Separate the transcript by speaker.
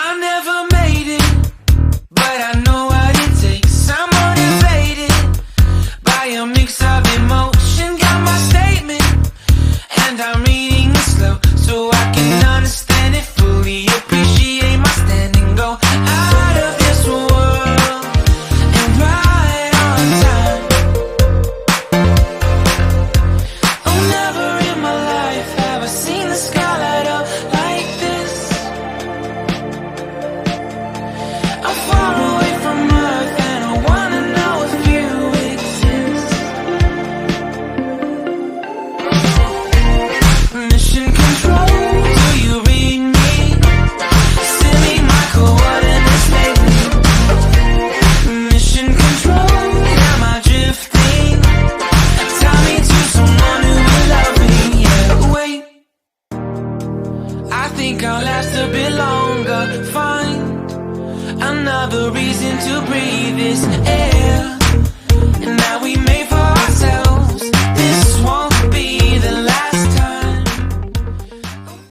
Speaker 1: I never made it, but I know what it takes. I'm motivated by a mix of emotion. Got my statement, and I'm reading it slow so I can understand it fully. Appreciate my standing, go out of this world and right on time. Oh, never in my life have I seen the sky light up like this. I'm far away from Earth and I wanna know if you exist. Mission control, do you read me? Send me my coordinates lately. Mission control, am I drifting? Tie me to someone who will love me. Yeah, wait, I think I'll last a bit longer. Find another reason to breathe this air.